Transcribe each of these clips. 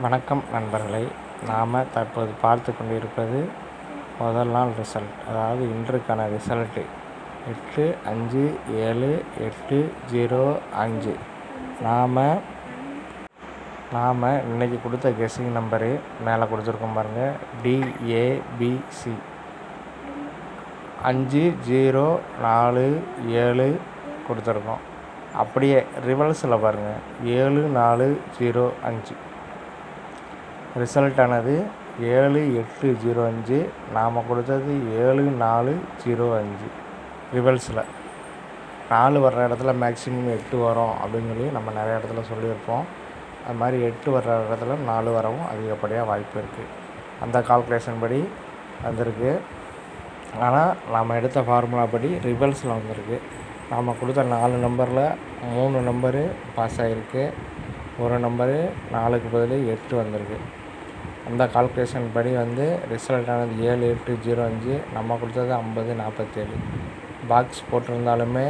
வணக்கம் நண்பர்களே, நாம் தற்போது பார்த்து கொண்டிருப்பது முதல் நாள் ரிசல்ட், அதாவது இன்றுக்கான ரிசல்ட்டு 8/5/7/8/05. நாம் இன்றைக்கி கொடுத்த கெஸ்ஸிங் நம்பரு மேலே கொடுத்துருக்கோம் பாருங்கள், DABC 5047 கொடுத்துருக்கோம். அப்படியே ரிவல்ஸில் பாருங்கள் 7405. ரிசல்ட்டானது 7805. நாம் கொடுத்தது 7405. ரிவல்ஸில் 4 வர்ற இடத்துல மேக்ஸிமம் 8 வரும் அப்படின்னு சொல்லி நம்ம நிறைய இடத்துல சொல்லியிருப்போம். அது மாதிரி 8 வர்ற இடத்துல 4 வரவும் அதிகப்படியாக வாய்ப்பு இருக்குது. அந்த கால்குலேஷன் படி வந்திருக்கு. ஆனால் நாம் எடுத்த ஃபார்முலா படி ரிவல்ஸில் வந்திருக்கு. நாம் கொடுத்த 4 நம்பரில் 3 நம்பரு பாஸ் ஆகிருக்கு, ஒரு நம்பரு 4க்கு பதில் 8 வந்திருக்கு. அந்த கால்குலேஷன் படி ரிசல்ட்டானது 7805. நம்ம கொடுத்தது 5047. பாக்ஸ் போட்டிருந்தாலுமே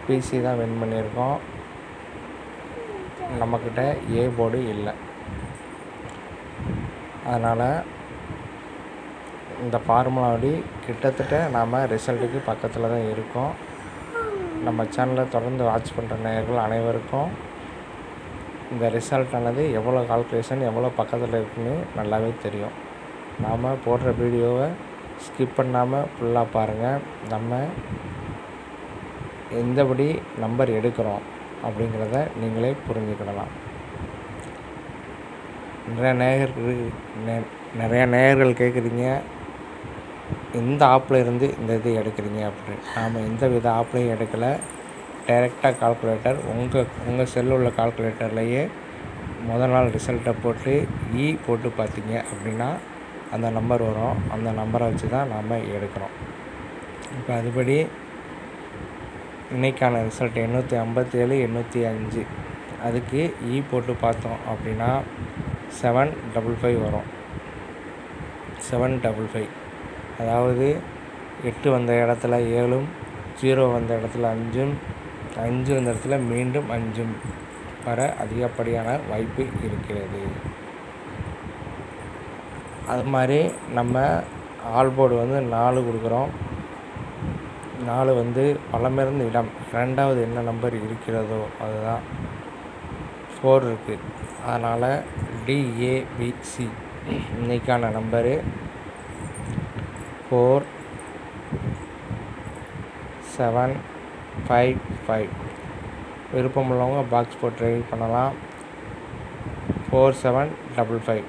பிசி தான் வின் பண்ணியிருக்கோம். நம்மக்கிட்ட ஏ போர்டு இல்லை. அதனால் இந்த ஃபார்முலாபடி கிட்டத்தட்ட நாம் ரிசல்ட்டுக்கு பக்கத்தில் தான் இருக்கோம். நம்ம சேனலை தொடர்ந்து வாட்ச் பண்ணுற நேயர்கள் அனைவருக்கும் இந்த ரிசல்ட்டானது எவ்வளோ கால்குலேஷன் எவ்வளோ பக்கத்தில் இருக்குன்னு நல்லாவே தெரியும். நாம் போடுற வீடியோவை ஸ்கிப் பண்ணாமல் ஃபுல்லாக பாருங்கள். நம்ம எந்தபடி நம்பர் எடுக்கிறோம் அப்படிங்கிறத நீங்களே புரிஞ்சுக்கிடலாம். நிறைய நேயர்கள் கேட்குறீங்க, இந்த ஆப்பில் இருந்து இந்த இது எடுக்கிறீங்க அப்படின்னு. நாம் எந்த வித ஆப்லையும் எடுக்கலை. டைரெக்டாக கால்குலேட்டர் உங்கள் செல்லில் உள்ள கால்குலேட்டர்லேயே முதல் நாள் ரிசல்ட்டை போட்டு போட்டு பார்த்தீங்க அப்படின்னா அந்த நம்பர் வரும். அந்த நம்பரை வச்சு தான் நாம் எடுக்கிறோம். இப்போ அதுபடி இன்றைக்கான ரிசல்ட் 857/805. அதுக்கு போட்டு பார்த்தோம் அப்படின்னா 755 வரும். 755, அதாவது 8 வந்த இடத்துல 7, 0 வந்த இடத்துல 5, 5 வந்த இடத்துல மீண்டும் 5 வர அதிகப்படியான வாய்ப்பு இருக்கிறது. அது மாதிரி நம்ம ஆல் போர்டு 4 கொடுக்குறோம். 4 பலமிருந்த இடம், ரெண்டாவது என்ன நம்பர் இருக்கிறதோ அதுதான் 4 இருக்குது. அதனால் DABC இன்றைக்கான நம்பரு 4755. விருப்பமுள்ளவங்க பாக்ஸ் போட்டு ட்ரை பண்ணலாம். 4755.